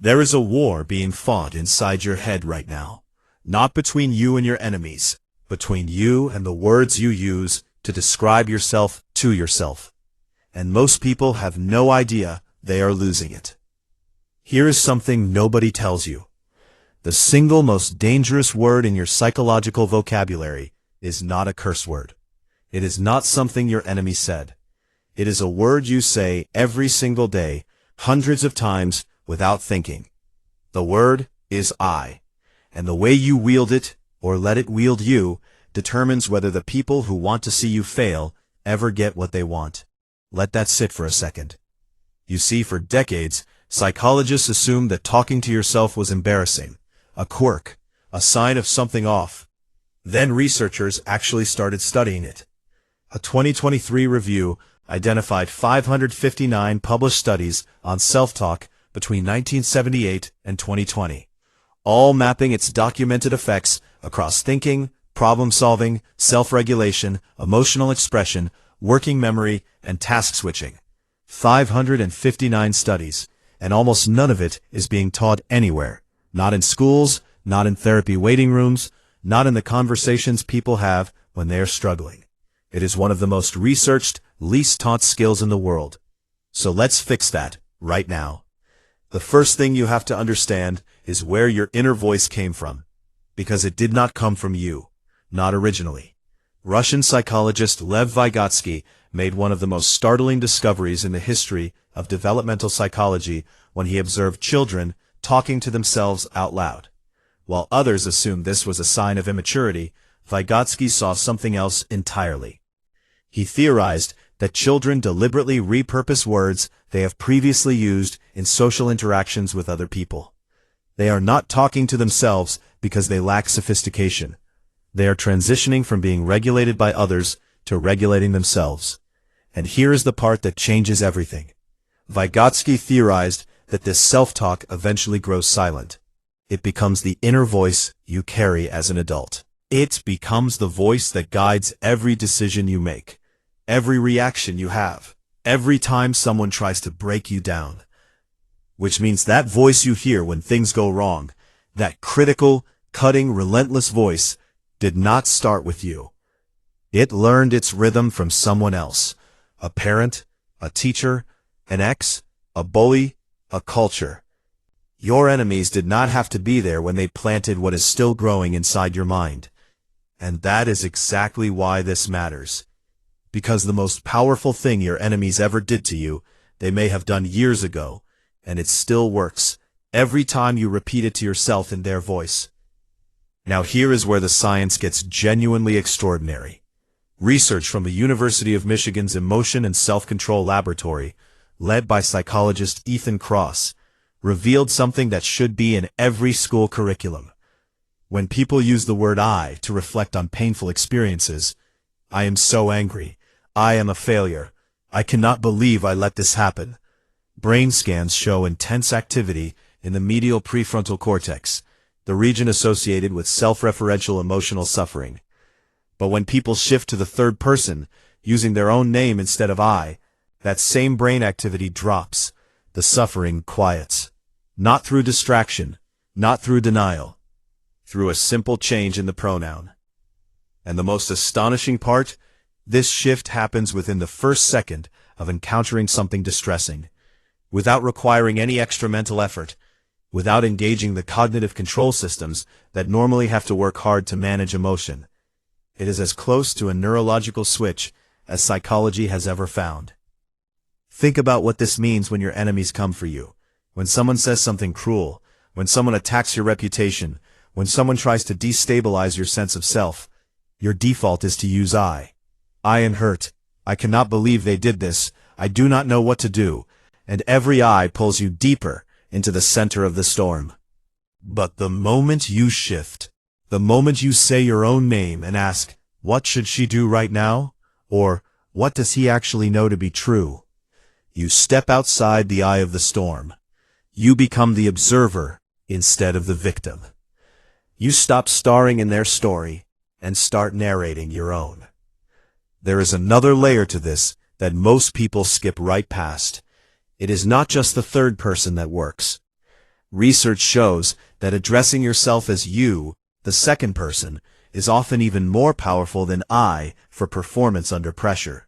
There is a war being fought inside your head right now. Not between you and your enemies, between you and the words you use to describe yourself to yourself. And most people have no idea they are losing it. Here is something nobody tells you. The single most dangerous word in your psychological vocabulary is not a curse word. It is not something your enemy said. It is a word you say every single day, hundreds of times, without thinking. The word is I, and the way you wield it, or let it wield you, determines whether the people who want to see you fail ever get what they want. Let that sit for a second. You see, for decades, psychologists assumed that talking to yourself was embarrassing, a quirk, a sign of something off. Then researchers actually started studying it. A 2023 review identified 559 published studies on self-talk between 1978 and 2020, all mapping its documented effects across thinking, problem-solving, self-regulation, emotional expression, working memory, and task switching. 559 studies, and almost none of it is being taught anywhere. Not in schools, not in therapy waiting rooms, not in the conversations people have when they are struggling. It is one of the most researched, least taught skills in the world. So let's fix that, right now. The first thing you have to understand is where your inner voice came from. Because it did not come from you. Not originally. Russian psychologist Lev Vygotsky made one of the most startling discoveries in the history of developmental psychology when he observed children talking to themselves out loud. While others assumed this was a sign of immaturity, Vygotsky saw something else entirely. He theorized that children deliberately repurpose words they have previously used in social interactions with other people. They are not talking to themselves because they lack sophistication. They are transitioning from being regulated by others to regulating themselves. And here is the part that changes everything. Vygotsky theorized that this self-talk eventually grows silent. It becomes the inner voice you carry as an adult. It becomes the voice that guides every decision you make, every reaction you have, every time someone tries to break you down. Which means that voice you hear when things go wrong, that critical, cutting, relentless voice, did not start with you. It learned its rhythm from someone else, a parent, a teacher, an ex, a bully, a culture. Your enemies did not have to be there when they planted what is still growing inside your mind. And that is exactly why this matters. Because the most powerful thing your enemies ever did to you, they may have done years ago, and it still works, every time you repeat it to yourself in their voice. Now here is where the science gets genuinely extraordinary. Research from the University of Michigan's Emotion and Self-Control Laboratory, led by psychologist Ethan Kross, revealed something that should be in every school curriculum. When people use the word I to reflect on painful experiences, I am so angry, I am a failure, I cannot believe I let this happen. Brain scans show intense activity in the medial prefrontal cortex, the region associated with self-referential emotional suffering. But when people shift to the third person, using their own name instead of I, that same brain activity drops, the suffering quiets. Not through distraction, not through denial, through a simple change in the pronoun. And the most astonishing part, this shift happens within the first second of encountering something distressing, without requiring any extra mental effort, without engaging the cognitive control systems that normally have to work hard to manage emotion. It is as close to a neurological switch as psychology has ever found. Think about what this means when your enemies come for you, when someone says something cruel, when someone attacks your reputation, when someone tries to destabilize your sense of self. Your default is to use I. I am hurt. I cannot believe they did this. I do not know what to do. And every I pulls you deeper into the center of the storm. But the moment you shift, the moment you say your own name and ask, what should she do right now? Or, what does he actually know to be true? You step outside the eye of the storm. You become the observer instead of the victim. You stop starring in their story and start narrating your own. There is another layer to this that most people skip right past. It is not just the third person that works. Research shows that addressing yourself as you, the second person, is often even more powerful than I for performance under pressure.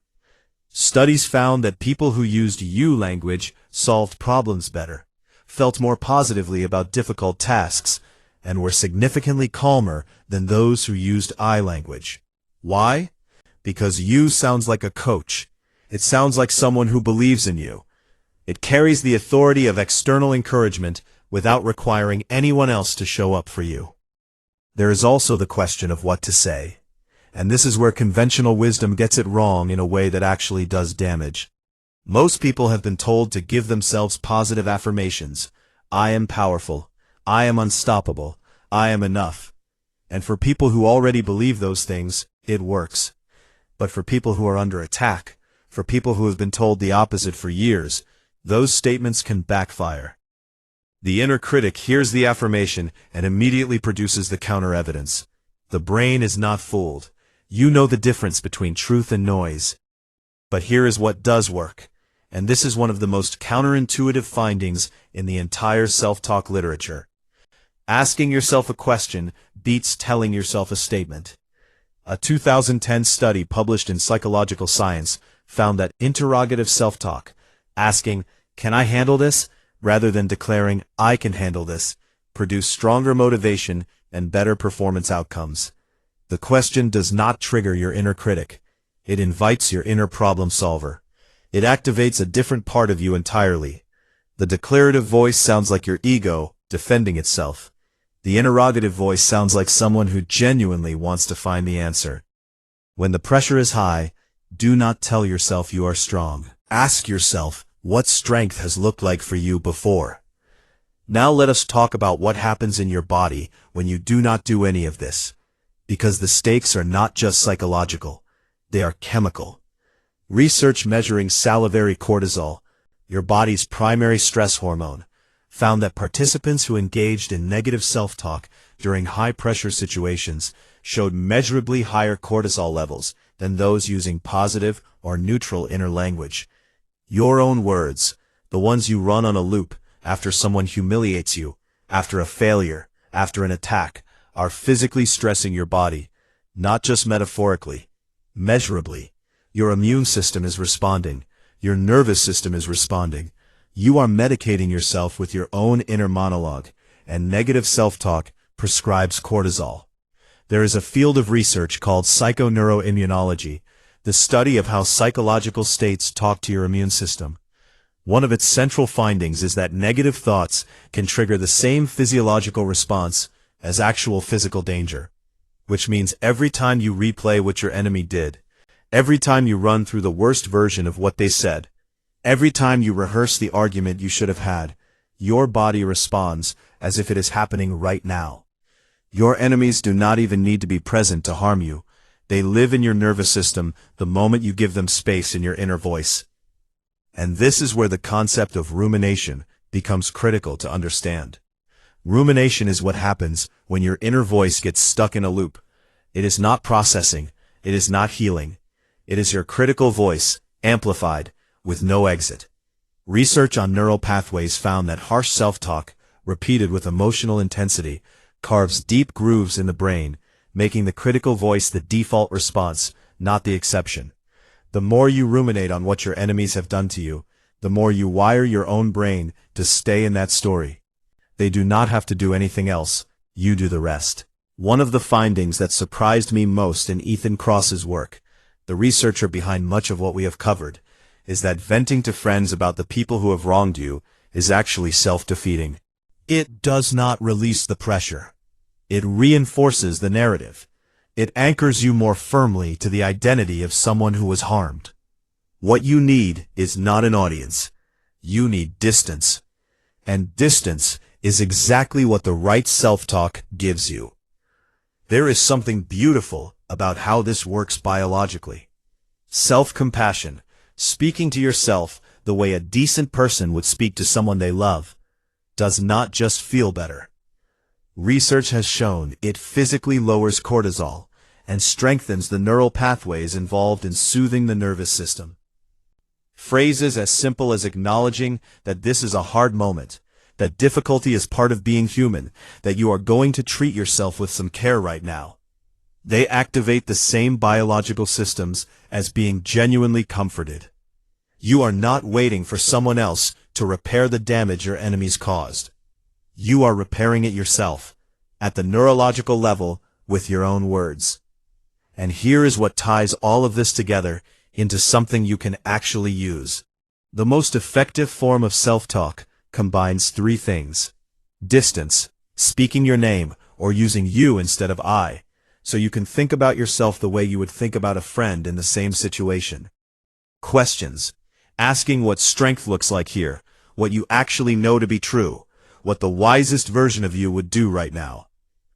Studies found that people who used you language solved problems better, felt more positively about difficult tasks, and were significantly calmer than those who used I language. Why? Because you sounds like a coach. It sounds like someone who believes in you. It carries the authority of external encouragement without requiring anyone else to show up for you. There is also the question of what to say. And this is where conventional wisdom gets it wrong in a way that actually does damage. Most people have been told to give themselves positive affirmations. I am powerful. I am unstoppable. I am enough. And for people who already believe those things, it works. But for people who are under attack, for people who have been told the opposite for years, those statements can backfire. The inner critic hears the affirmation and immediately produces the counter-evidence. The brain is not fooled. You know the difference between truth and noise. But here is what does work, and this is one of the most counterintuitive findings in the entire self-talk literature. Asking yourself a question beats telling yourself a statement. A 2010 study published in Psychological Science found that interrogative self-talk, asking, "Can I handle this?" rather than declaring, "I can handle this," produced stronger motivation and better performance outcomes. The question does not trigger your inner critic. It invites your inner problem solver. It activates a different part of you entirely. The declarative voice sounds like your ego defending itself. The interrogative voice sounds like someone who genuinely wants to find the answer. When the pressure is high, do not tell yourself you are strong. Ask yourself what strength has looked like for you before. Now let us talk about what happens in your body when you do not do any of this. Because the stakes are not just psychological, they are chemical. Research measuring salivary cortisol, your body's primary stress hormone, found that participants who engaged in negative self-talk during high-pressure situations showed measurably higher cortisol levels than those using positive or neutral inner language. Your own words, the ones you run on a loop after someone humiliates you, after a failure, after an attack, are physically stressing your body, not just metaphorically, measurably. Your immune system is responding. Your nervous system is responding. You are medicating yourself with your own inner monologue, and negative self-talk prescribes cortisol. There is a field of research called psychoneuroimmunology, the study of how psychological states talk to your immune system. One of its central findings is that negative thoughts can trigger the same physiological response as actual physical danger, which means every time you replay what your enemy did, every time you run through the worst version of what they said, every time you rehearse the argument you should have had, your body responds as if it is happening right now. Your enemies do not even need to be present to harm you. They live in your nervous system the moment you give them space in your inner voice. And this is where the concept of rumination becomes critical to understand. Rumination is what happens when your inner voice gets stuck in a loop. It is not processing. It is not healing. It is your critical voice, amplified, with no exit. Research on neural pathways found that harsh self-talk, repeated with emotional intensity, carves deep grooves in the brain, making the critical voice the default response, not the exception. The more you ruminate on what your enemies have done to you, the more you wire your own brain to stay in that story. They do not have to do anything else. You do the rest. One of the findings that surprised me most in Ethan Kross's work, the researcher behind much of what we have covered, is that venting to friends about the people who have wronged you is actually self-defeating. It does not release the pressure. It reinforces the narrative. It anchors you more firmly to the identity of someone who was harmed. What you need is not an audience. You need distance. And distance is exactly what the right self-talk gives you. There is something beautiful about how this works biologically. Self-compassion, speaking to yourself the way a decent person would speak to someone they love, does not just feel better. Research has shown it physically lowers cortisol and strengthens the neural pathways involved in soothing the nervous system. Phrases as simple as acknowledging that this is a hard moment, that difficulty is part of being human, that you are going to treat yourself with some care right now. They activate the same biological systems as being genuinely comforted. You are not waiting for someone else to repair the damage your enemies caused. You are repairing it yourself, at the neurological level, with your own words. And here is what ties all of this together into something you can actually use. The most effective form of self-talk combines three things: distance, speaking your name, or using you instead of I, so you can think about yourself the way you would think about a friend in the same situation. Questions, asking what strength looks like here, what you actually know to be true, what the wisest version of you would do right now.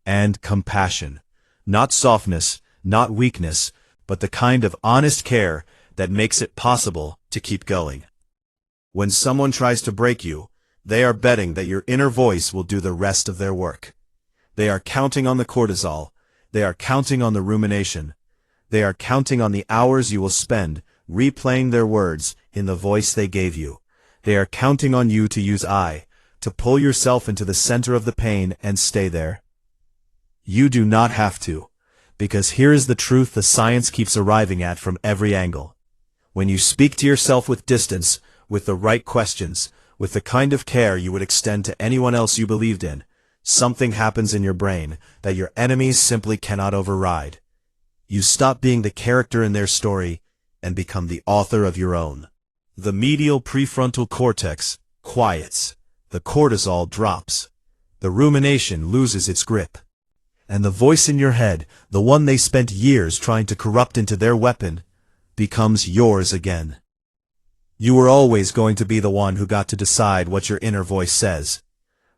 And compassion, not softness, not weakness, but the kind of honest care that makes it possible to keep going. When someone tries to break you, they are betting that your inner voice will do the rest of their work. They are counting on the cortisol. They are counting on the rumination. They are counting on the hours you will spend replaying their words in the voice they gave you. They are counting on you to use I, to pull yourself into the center of the pain and stay there. You do not have to, because here is the truth the science keeps arriving at from every angle. When you speak to yourself with distance, with the right questions, with the kind of care you would extend to anyone else you believed in, something happens in your brain that your enemies simply cannot override. You stop being the character in their story and become the author of your own. The medial prefrontal cortex quiets, the cortisol drops, the rumination loses its grip. And the voice in your head, the one they spent years trying to corrupt into their weapon, becomes yours again. You were always going to be the one who got to decide what your inner voice says.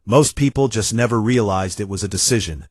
Most people just never realized it was a decision.